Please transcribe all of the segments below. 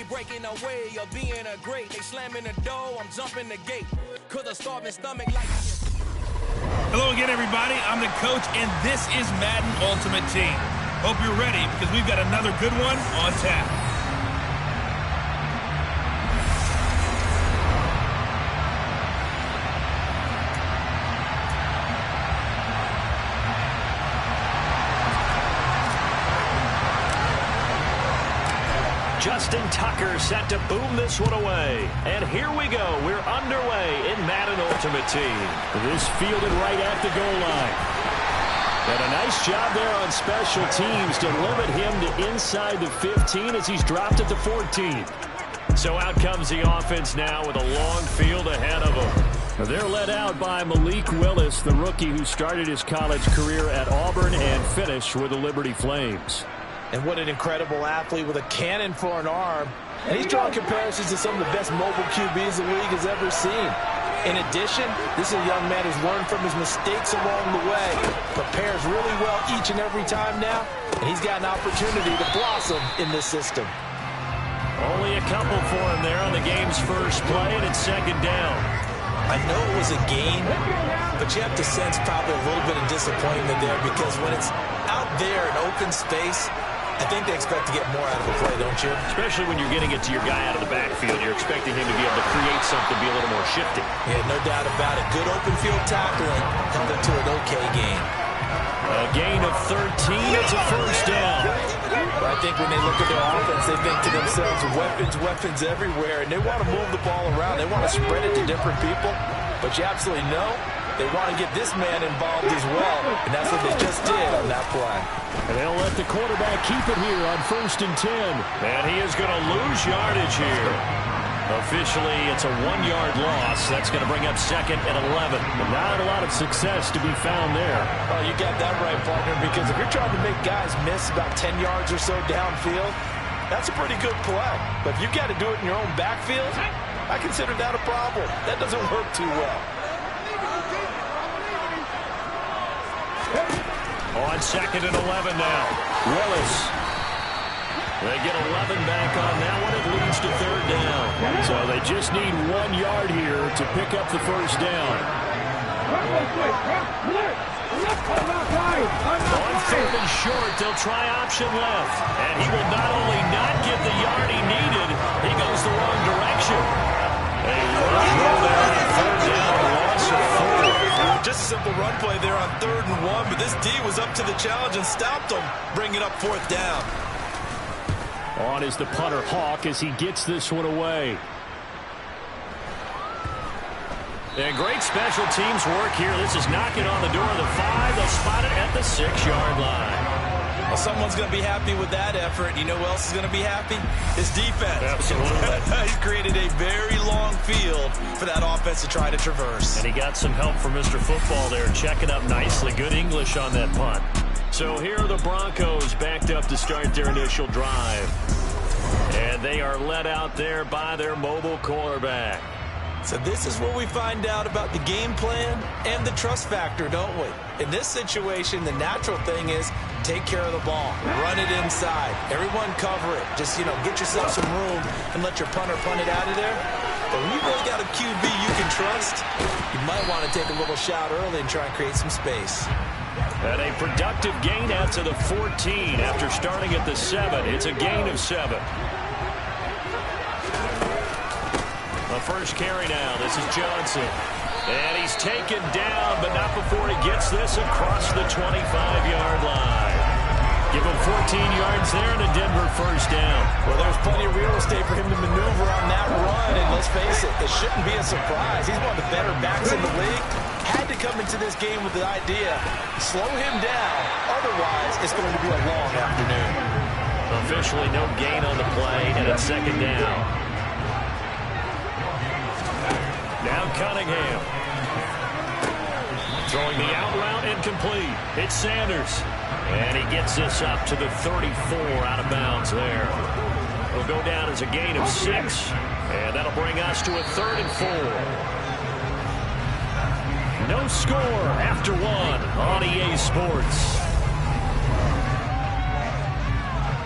breaking away of being a great. They slamming the door, I'm jumping the gate. Cause a starving stomach like... Hello again, everybody. I'm the coach, and this is Madden Ultimate Team. Hope you're ready, because we've got another good one on tap. Justin Tucker set to boom this one away. And here we go. We're underway in Madden Ultimate Team. This fielded right at the goal line. And a nice job there on special teams to limit him to inside the 15 as he's dropped at the 14. So out comes the offense now with a long field ahead of them. They're led out by Malik Willis, the rookie who started his college career at Auburn and finished with the Liberty Flames. And what an incredible athlete with a cannon for an arm. And he's drawing comparisons to some of the best mobile QBs the league has ever seen. In addition, this is a young man who's learned from his mistakes along the way. Prepares really well each and every time now. And he's got an opportunity to blossom in this system. Only a couple for him there on the game's first play, and it's second down. I know it was a gain, but you have to sense probably a little bit of disappointment there because when it's out there in open space, I think they expect to get more out of the play, don't you? Especially when you're getting it to your guy out of the backfield. You're expecting him to be able to create something, be a little more shifty. Yeah, no doubt about it. Good open field tackling held it to an okay gain. A gain of 13. It's a first down. But I think when they look at their offense, they think to themselves, weapons everywhere, and they want to move the ball around. They want to spread it to different people. But you absolutely know they want to get this man involved as well, and that's what they just did on that play. And they'll let the quarterback keep it here on 1st and 10. And he is going to lose yardage here. Officially, it's a 1-yard loss. That's going to bring up 2nd and 11. But not a lot of success to be found there. Oh, you got that right, partner, because if you're trying to make guys miss about 10 yards or so downfield, that's a pretty good play. But if you've got to do it in your own backfield, I consider that a problem. That doesn't work too well. On 2nd and 11 now. Willis. They get 11 back on that one. It leads to 3rd down. So they just need 1 yard here to pick up the first down. On 3rd and short, they'll try option left. And he will not only not get the yard he needed, he goes the wrong direction. A rush roll there on 3rd down, a loss of 4. Just a simple run play there on 3rd and 1, but this D was up to the challenge and stopped him, bringing up 4th down. On is the punter, Hawk, as he gets this one away. And great special teams work here. This is knocking on the door of the 5. They'll spot it at the 6-yard line. Well, someone's going to be happy with that effort. You know who else is going to be happy? His defense. Absolutely. He's created a very long field for that offense to try to traverse. And he got some help from Mr. Football there, checking up nicely. Good English on that punt. So here are the Broncos backed up to start their initial drive. And they are led out there by their mobile quarterback. So this is where we find out about the game plan and the trust factor, don't we? In this situation, the natural thing is take care of the ball. Run it inside. Everyone cover it. Just, get yourself some room and let your punter punt it out of there. But when you really got a QB you can trust, you might want to take a little shot early and try and create some space. And a productive gain out to the 14 after starting at the 7. It's a gain of 7. The first carry now. This is Johnson. And he's taken down, but not before he gets this across the 25-yard line. Give him 14 yards there and a Denver first down. Well, there's plenty of real estate for him to maneuver on that run. And let's face it, it shouldn't be a surprise. He's one of the better backs in the league. Had to come into this game with the idea, slow him down. Otherwise, it's going to be a long afternoon. Officially no gain on the play, and it's second down. Now Cunningham. Throwing the out route incomplete. It's Sanders. And he gets this up to the 34 out of bounds there. It'll go down as a gain of 6. And that'll bring us to a 3rd and 4. No score after 1 on EA Sports.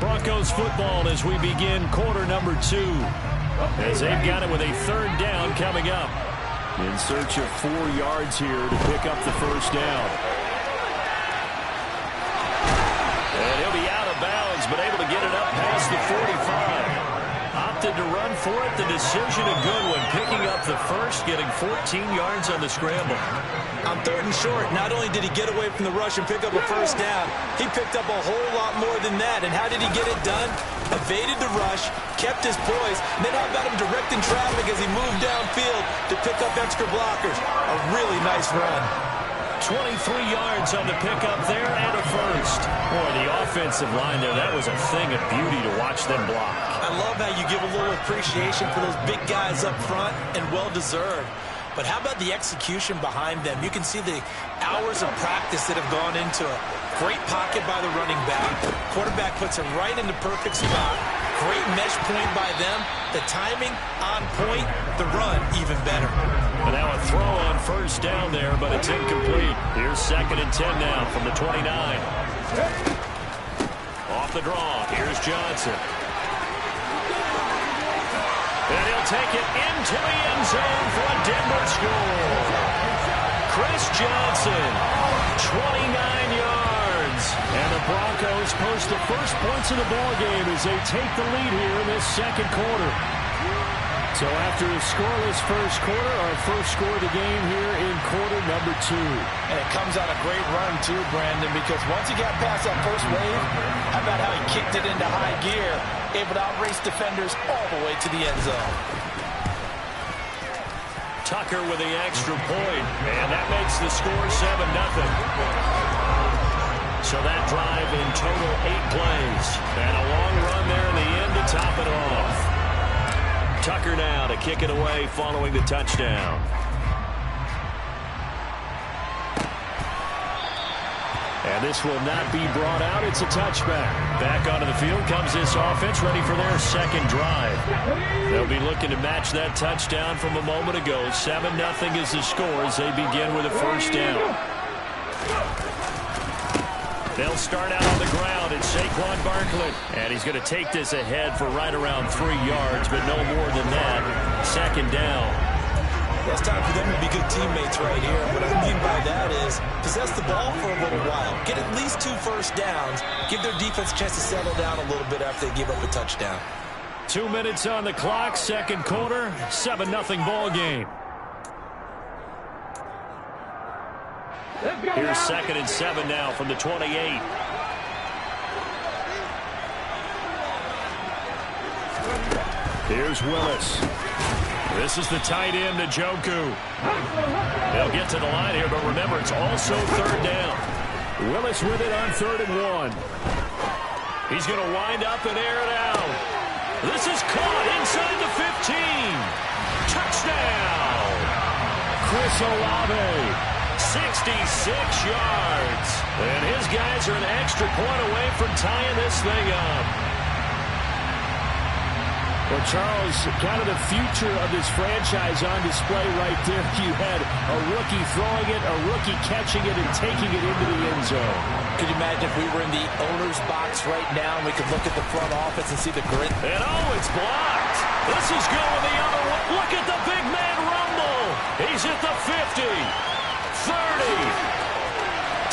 Broncos football as we begin quarter number 2. As they've got it with a third down coming up. In search of 4 yards here to pick up the first down. And he'll be out of bounds, but able to get it up past the 45. Opted to run for it. The decision a good one. Picking up the first, getting 14 yards on the scramble. On 3rd and short, not only did he get away from the rush and pick up a first down, he picked up a whole lot more than that. And how did he get it done? Evaded the rush, kept his poise, and then how about him directing traffic as he moved downfield to pick up extra blockers? A really nice run. 23 yards on the pickup there and a first. Boy, the offensive line there, that was a thing of beauty to watch them block. I love how you give a little appreciation for those big guys up front, and well-deserved. But how about the execution behind them? You can see the hours of practice that have gone into it. Great pocket by the running back. Quarterback puts him right in the perfect spot. Great mesh point by them. The timing on point. The run even better. And now a throw on first down there, but it's incomplete. Here's 2nd and 10 now from the 29. Off the draw. Here's Johnson. And he'll take it into the end zone for a Denver score. Chris Johnson, 29 yards. And the Broncos post the first points of the ballgame as they take the lead here in this second quarter. So after a scoreless first quarter, our first score of the game here in quarter number 2. And it comes out a great run too, Brandon, because once he got past that first wave, how about how he kicked it into high gear, able to outrace defenders all the way to the end zone. Tucker with the extra point, and that makes the score 7-0. So that drive in total 8 plays, and a long run there in the end to top it off. Tucker now to kick it away following the touchdown. And this will not be brought out. It's a touchback. Back onto the field comes this offense, ready for their second drive. They'll be looking to match that touchdown from a moment ago. 7-0 is the score as they begin with a first down. They'll start out on the ground. It's Saquon Barkley. And he's going to take this ahead for right around 3 yards, but no more than that. Second down. Yeah, it's time for them to be good teammates right here. What I mean by that is possess the ball for a little while. Get at least 2 first downs. Give their defense a chance to settle down a little bit after they give up a touchdown. 2 minutes on the clock, second quarter, 7-0 ball game. Here's 2nd and 7 now from the 28. Here's Willis. This is the tight end, Njoku. They'll get to the line here, but remember, it's also third down. Willis with it on 3rd and 1. He's going to wind up and air it out. This is caught inside the 15. Touchdown. Chris Olave. 66 yards. And his guys are an extra point away from tying this thing up. Well, Charles, kind of the future of this franchise on display right there. You had a rookie throwing it, a rookie catching it, and taking it into the end zone. Could you imagine if we were in the owner's box right now and we could look at the front office and see the grit? And oh, it's blocked. This is going the other way. Look at the big man rumble. He's at the 50. 30,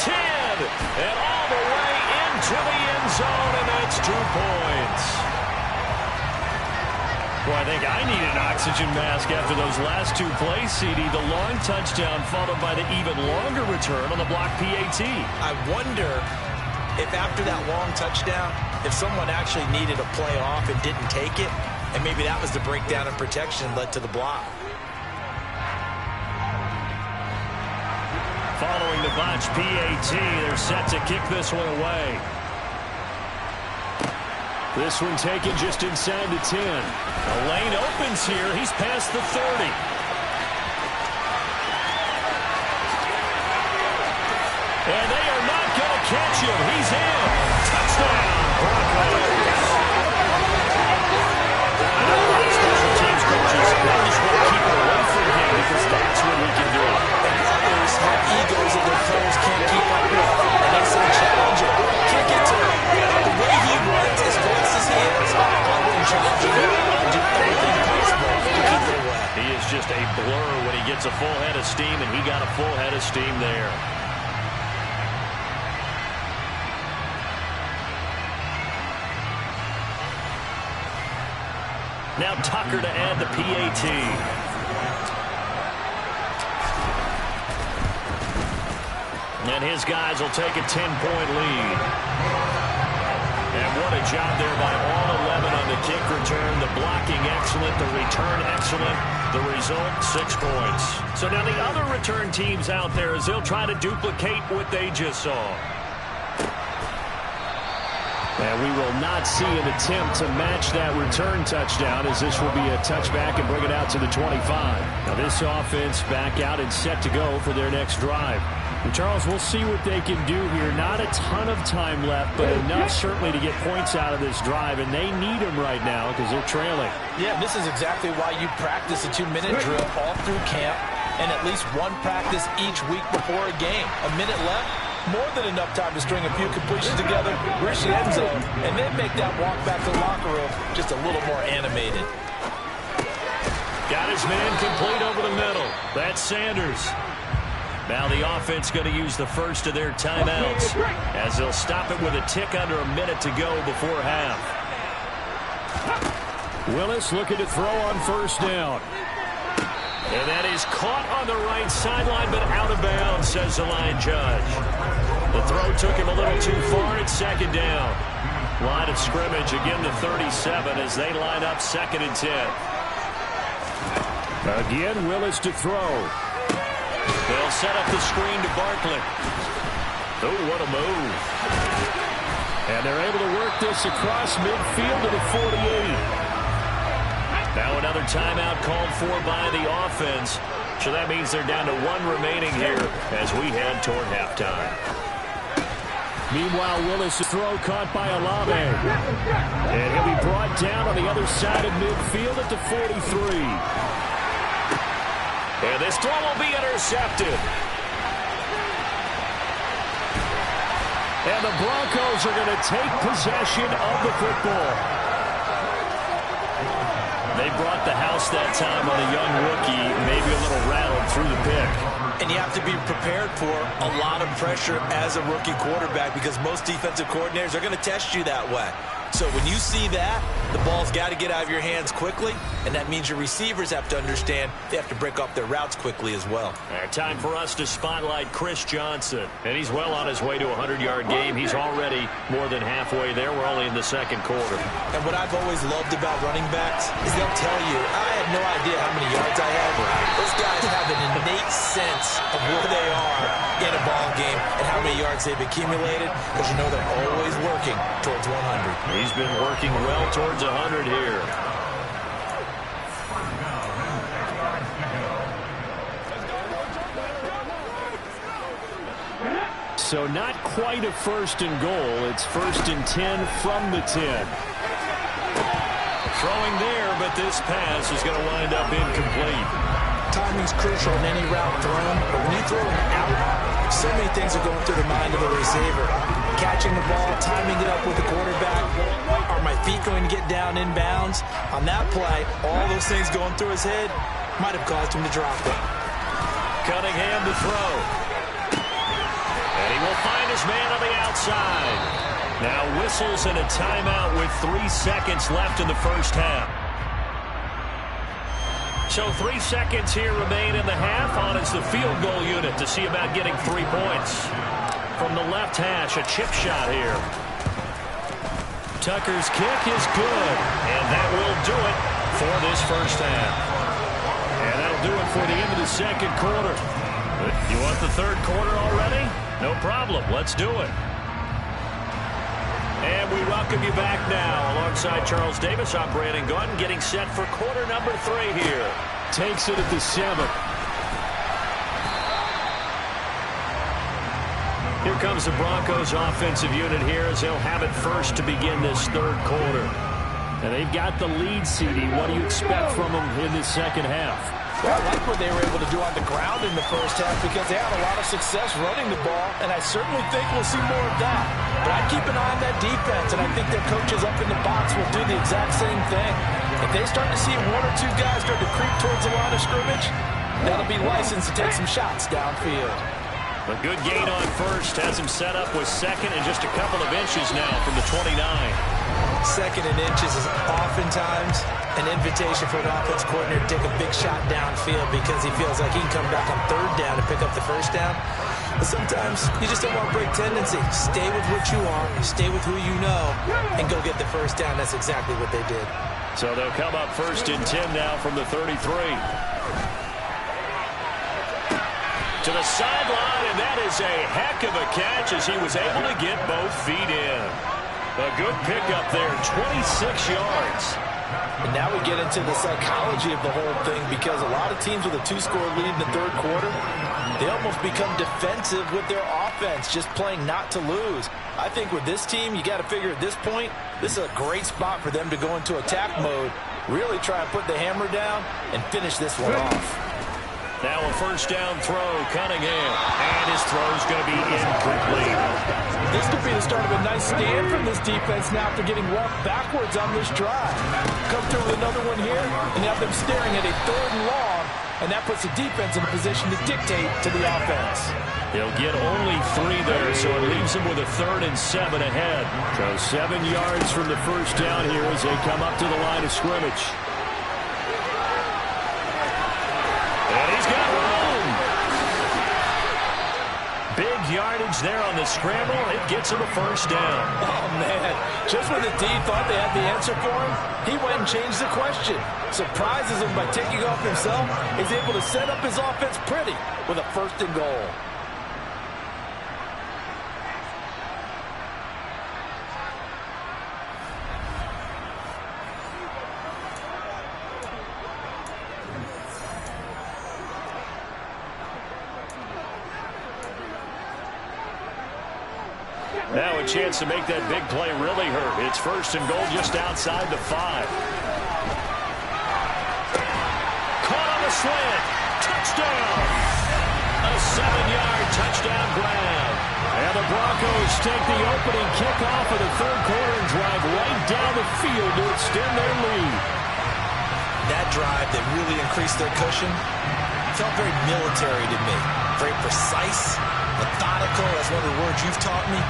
10, and all the way into the end zone, and that's 2 points. Well, I think I need an oxygen mask after those last 2 plays, CD. The long touchdown followed by the even longer return on the block PAT. I wonder if after that long touchdown, if someone actually needed a play off and didn't take it, and maybe that was the breakdown in protection led to the block. Following the botch PAT, they're set to kick this one away. This one taken just inside the 10. The lane opens here. He's past the 30. And they are not going to catch him. He's in. Touchdown, Broncos. Special teams coaches, they just want to keep it away from him because that's what we can do. Others have egos that their players can't keep up with, and they say challenge him. Can't get to him. The way he runs is gets a full head of steam, and he got a full head of steam there. Now Tucker to add the PAT. And his guys will take a 10-point lead. And what a job there by all 11 on the kick return. The blocking excellent, the return excellent. The result, 6 points. So now the other return teams out there, as they'll try to duplicate what they just saw. And we will not see an attempt to match that return touchdown, as this will be a touchback and bring it out to the 25. Now this offense back out and set to go for their next drive. And Charles, we'll see what they can do here. Not a ton of time left, but enough certainly to get points out of this drive, and they need them right now because they're trailing. Yeah, this is exactly why you practice a 2-minute drill all through camp and at least one practice each week before a game. A minute left, more than enough time to string a few completions together, reach the end zone, and then make that walk back to the locker room just a little more animated. Got his man complete over the middle. That's Sanders. Now the offense going to use the first of their timeouts as they'll stop it with a tick under a minute to go before half. Willis looking to throw on first down. And that is caught on the right sideline, but out of bounds, says the line judge. The throw took him a little too far. It's second down. Line of scrimmage again to 37 as they line up 2nd and 10. Again, Willis to throw. They'll set up the screen to Barkley. Oh, what a move. And they're able to work this across midfield to the 48. Now another timeout called for by the offense. So that means they're down to 1 remaining here as we head toward halftime. Meanwhile, Willis' throw caught by Olave. And he'll be brought down on the other side of midfield at the 43. And this throw will be intercepted. And the Broncos are going to take possession of the football. They brought the house that time on a young rookie, maybe a little rattled through the pick. And you have to be prepared for a lot of pressure as a rookie quarterback because most defensive coordinators are going to test you that way. So when you see that, the ball's got to get out of your hands quickly, and that means your receivers have to understand they have to break off their routes quickly as well. Time for us to spotlight Chris Johnson. And he's well on his way to a 100-yard game. He's already more than halfway there. We're only in the 2nd quarter. And what I've always loved about running backs is they'll tell you, I have no idea how many yards I have. Those guys have an innate sense of where they are in a ball game and how many yards they've accumulated because you know they're always working towards 100. He's been working well towards 100 here. So not quite a 1st and goal. It's 1st and 10 from the 10. Throwing there, but this pass is going to wind up incomplete. Timing's crucial in any route thrown, but when you throw it out, so many things are going through the mind of the receiver. Catching the ball, timing it up with the quarterback. Are my feet going to get down in bounds? On that play, all those things going through his head might have caused him to drop it. Cunningham to throw. And he will find his man on the outside. Now whistles and a timeout with 3 seconds left in the first half. So 3 seconds here remain in the half. On is the field goal unit to see about getting 3 points. From the left hash, a chip shot here. Tucker's kick is good. And that will do it for this first half. And that'll do it for the end of the 2nd quarter. You want the 3rd quarter already? No problem. Let's do it. And we welcome you back now. Alongside Charles Davis, I'm Brandon Gunn, getting set for quarter number 3 here. Takes it at the 7. Here comes the Broncos offensive unit here as they'll have it first to begin this 3rd quarter. And they've got the lead, CD. What do you expect from them in the 2nd half? Well, I like what they were able to do on the ground in the first half because they had a lot of success running the ball, and I certainly think we'll see more of that. But I keep an eye on that defense, and I think their coaches up in the box will do the exact same thing. If they start to see 1 or 2 guys start to creep towards the line of scrimmage, That'll be licensed to take some shots downfield. A good gain on first has him set up with second and just a couple of inches now from the 29. Second and inches is oftentimes an invitation for an offense coordinator to take a big shot downfield because he feels like he can come back on third down and pick up the first down. But sometimes you just don't want to break tendency. Stay with what you are, stay with who you know, and go get the first down. That's exactly what they did. So they'll come up first and 10 now from the 33. To the sideline, and that is a heck of a catch as he was able to get both feet in. A good pickup there, 26 yards. And now we get into the psychology of the whole thing because a lot of teams with a two-score lead in the third quarter, they almost become defensive with their offense, just playing not to lose. I think with this team, you got to figure at this point, this is a great spot for them to go into attack mode, really try and put the hammer down and finish this one off. Now a first down throw, Cunningham, and his throw's going to be incomplete. This could be the start of a nice stand from this defense now after getting walked backwards on this drive. Come through with another one here, and have them staring at a third and long, and that puts the defense in a position to dictate to the offense. They'll get only 3 there, so it leaves them with a 3rd and 7 ahead. So 7 yards from the first down here as they come up to the line of scrimmage. And he's got room. Big yardage there on the scramble. It gets him a first down. Oh, man. Just when the D thought they had the answer for him, he went and changed the question. Surprises him by taking off himself. He's able to set up his offense pretty with a 1st and goal. Now a chance to make that big play really hurt. It's 1st and goal just outside the 5. Caught on the slant. Touchdown. A 7-yard touchdown grab. And the Broncos take the opening kickoff of the third quarter and drive right down the field to extend their lead. That drive that really increased their cushion felt very military to me. Very precise, methodical. That's one of the words you've taught me.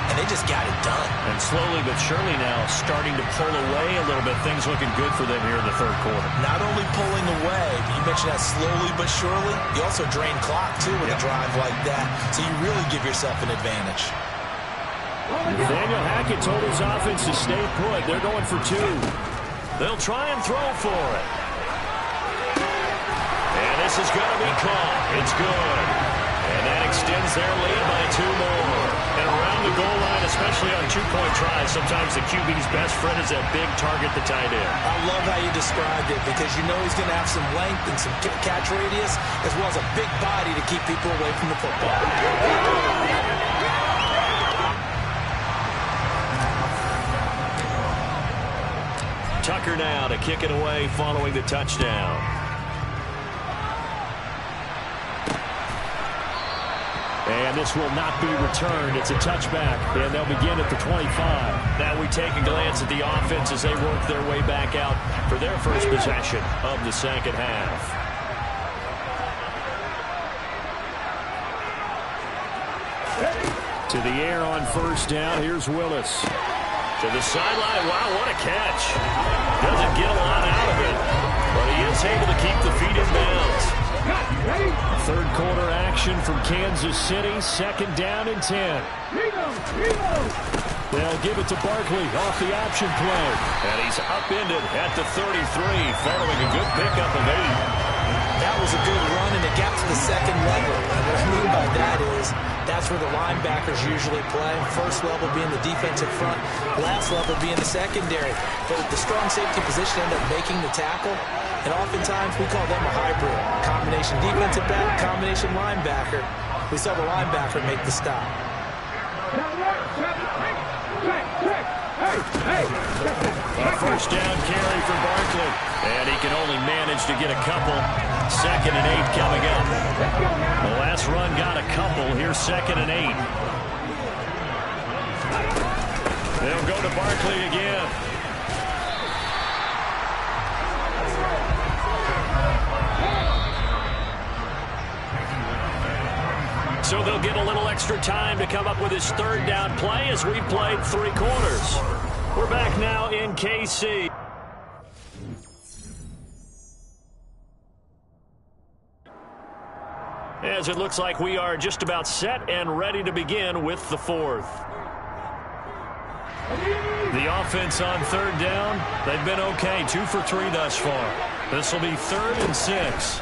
And they just got it done. And slowly but surely now starting to pull away a little bit. Things looking good for them here in the third quarter. Not only pulling away, but you mentioned that slowly but surely. You also drain clock, too, with a drive like that. So you really give yourself an advantage. Nathaniel Hackett told his offense to stay put. They're going for 2. They'll try and throw for it. And this is going to be caught. It's good. And that extends their lead by 2 more. And around the goal line, especially on 2-point tries, sometimes the QB's best friend is that big target, the tight end. I love how you described it because you know he's going to have some length and some catch radius as well as a big body to keep people away from the football. Tucker now to kick it away following the touchdown. And this will not be returned. It's a touchback, and they'll begin at the 25. Now we take a glance at the offense as they work their way back out for their first possession of the second half. To the air on first down. Here's Willis. To the sideline. Wow, what a catch. Doesn't get a lot out of it, but he is able to keep the feet in bounds. Third quarter action from Kansas City. 2nd down and 10. They'll give it to Barkley off the option play. And he's upended at the 33 following a good pickup of 8. That was a good run, and it got to the second level. And what I mean by that is that's where the linebackers usually play. First level being the defensive front, last level being the secondary. But the strong safety position ended up making the tackle. And oftentimes we call them a hybrid. Combination defensive back, combination linebacker. We saw the linebacker make the stop. A first down carry for Barkley. And he can only manage to get a couple. 2nd and 8 coming up. The last run got a couple. Here's 2nd and 8. They'll go to Barkley again. get a little extra time to come up with his third down play as we've played 3 quarters. We're back now in KC. As it looks like we are just about set and ready to begin with the 4th. The offense on 3rd down, they've been okay, 2 for 3 thus far. This will be 3rd and 6.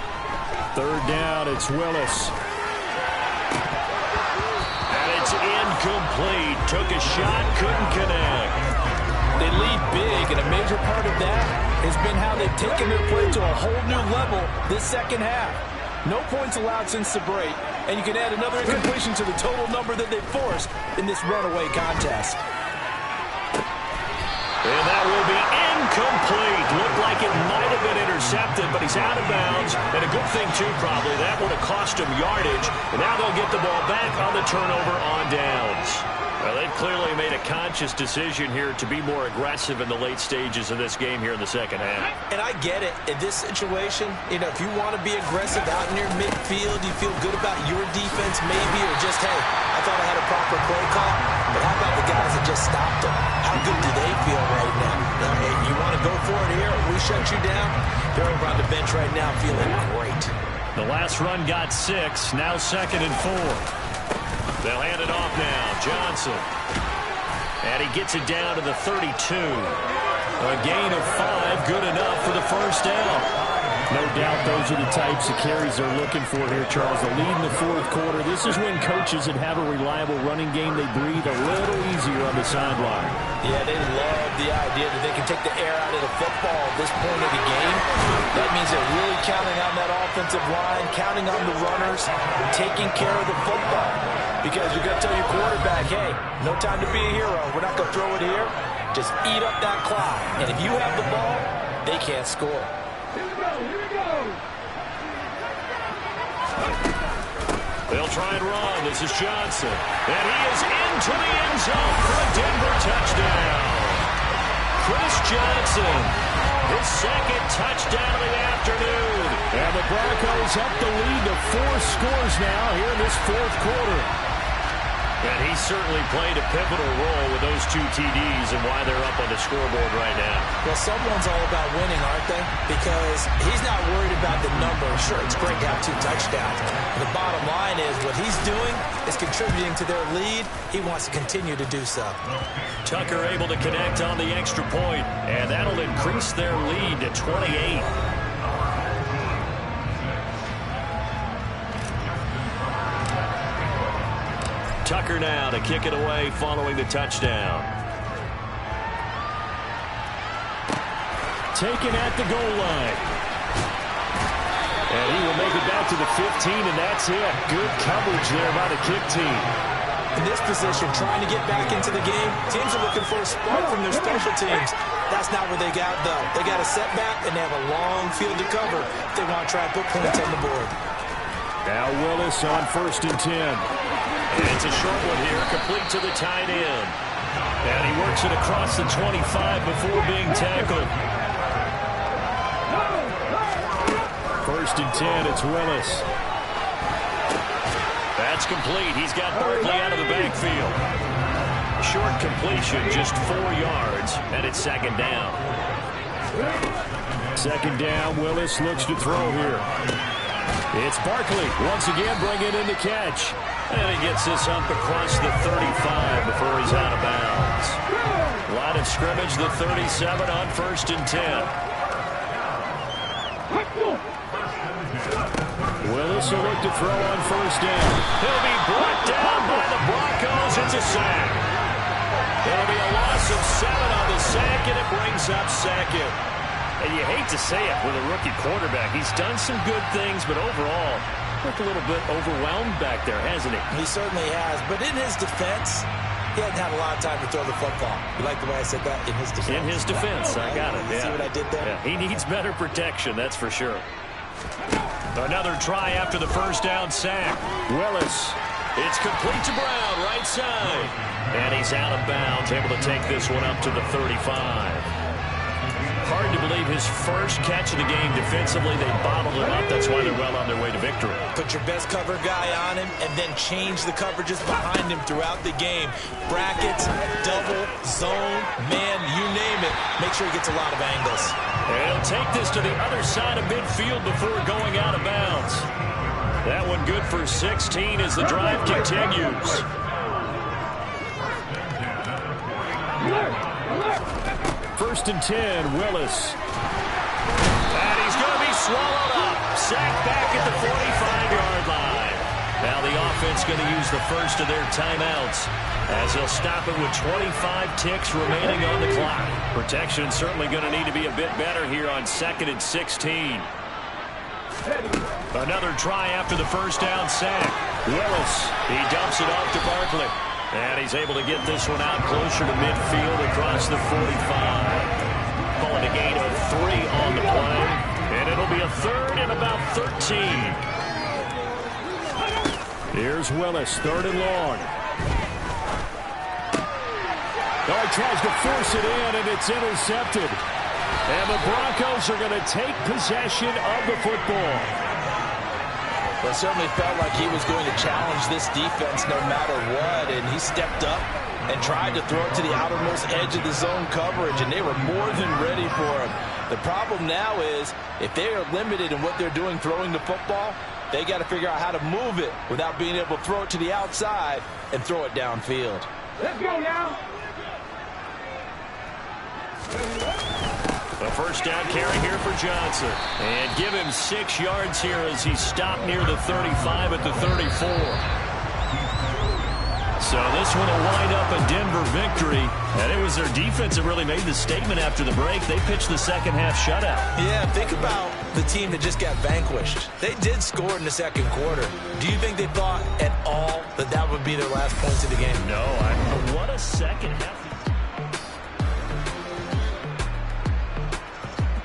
3rd down, it's Willis. And it's incomplete. Took a shot, couldn't connect. They lead big, and a major part of that has been how they've taken their play to a whole new level this second half. No points allowed since the break, and you can add another incompletion to the total number that they've forced in this runaway contest. And that will be incomplete. Looked like it might have been intercepted, but he's out of bounds. And a good thing, too, probably. That would have cost him yardage. And now they'll get the ball back on the turnover on downs. Well, they've clearly made a conscious decision here to be more aggressive in the late stages of this game here in the second half. And I get it. In this situation, if you want to be aggressive out near midfield, you feel good about your defense maybe, or just, hey, I thought I had a proper play call. But how about the guys that just stopped them? How good do they feel right now? Hey, you want to go for it here? We shut you down? They're over on the bench right now feeling great. The last run got 6. Now 2nd and 4. They'll hand it off now. Johnson. And he gets it down to the 32. A gain of 5. Good enough for the first down. No doubt those are the types of carries they're looking for here, Charles. The lead in the 4th quarter. This is when coaches that have a reliable running game, they breathe a little easier on the sideline. Yeah, they love the idea that they can take the air out of the football at this point of the game. That means they're really counting on that offensive line, counting on the runners, taking care of the football. Because you're going to tell your quarterback, hey, no time to be a hero. We're not going to throw it here. Just eat up that clock. And if you have the ball, they can't score. They'll try and run. This is Johnson. And he is into the end zone for a Denver touchdown. Chris Johnson, his 2nd touchdown of the afternoon. And the Broncos up the lead to 4 scores now here in this 4th quarter. And he certainly played a pivotal role with those 2 TDs and why they're up on the scoreboard right now. Well, someone's all about winning, aren't they? Because he's not worried about the number. Sure, it's great to have 2 touchdowns. The bottom line is what he's doing is contributing to their lead. He wants to continue to do so. Tucker able to connect on the extra point, and that'll increase their lead to 28. Tucker now to kick it away following the touchdown. Taken at the goal line. And he will make it back to the 15, and that's it. Good coverage there by the kick team. In this position, trying to get back into the game, teams are looking for a spark from their special teams. That's not what they got, though. They got a setback, and they have a long field to cover if they want to try and put points on the board. Now Willis on 1st and 10. And it's a short one here, complete to the tight end. And he works it across the 25 before being tackled. 1st and 10, it's Willis. That's complete. He's got Barkley out of the backfield. Short completion, just 4 yards, and it's 2nd down. 2nd down, Willis looks to throw here. It's Barkley, once again bringing in the catch. And he gets this up across the 35 before he's out of bounds. Line of scrimmage, the 37 on 1st and 10. Willis will look to throw on 1st down. He'll be brought down by the Broncos. It's a sack. It'll be a loss of 7 on the sack, and it brings up 2nd. And you hate to say it with a rookie quarterback. He's done some good things, but overall, looked a little bit overwhelmed back there, hasn't he? He certainly has, but in his defense, he hadn't had a lot of time to throw the football. You like the way I said that? In his defense. In his defense, I got it. See what I did there? Yeah. He needs better protection, that's for sure. Another try after the 1st down sack. Willis. It's complete to Brown, right side. And he's out of bounds, able to take this one up to the 35. Hard to believe, his first catch of the game defensively. They bottled it up. That's why they're well on their way to victory. Put your best cover guy on him and then change the coverages behind him throughout the game. Brackets, double, zone, man, you name it. Make sure he gets a lot of angles. And he'll take this to the other side of midfield before going out of bounds. That one good for 16 as the drive continues. First and 10, Willis. And he's going to be swallowed up. Sacked back at the 45-yard line. Now the offense going to use the first of their timeouts as they'll stop it with 25 ticks remaining on the clock. Protection certainly going to need to be a bit better here on 2nd and 16. Another try after the first down sack. Willis, he dumps it off to Barkley. And he's able to get this one out closer to midfield across the 45. Pulling a gain of 3 on the play. And it'll be a 3rd and about 13. Here's Willis, 3rd and long. Oh, he tries to force it in, and it's intercepted. And the Broncos are going to take possession of the football. Well, it certainly felt like he was going to challenge this defense no matter what, and he stepped up and tried to throw it to the outermost edge of the zone coverage, and they were more than ready for him. The problem now is if they are limited in what they're doing throwing the football, they got to figure out how to move it without being able to throw it to the outside and throw it downfield. Let's go now. A first down carry here for Johnson. And give him 6 yards here as he stopped near the 35 at the 34. So this one will wind up a Denver victory. And it was their defense that really made the statement after the break. They pitched the second half shutout. Yeah, think about the team that just got vanquished. They did score in the second quarter. Do you think they thought at all that that would be their last points of the game? No, what a second half.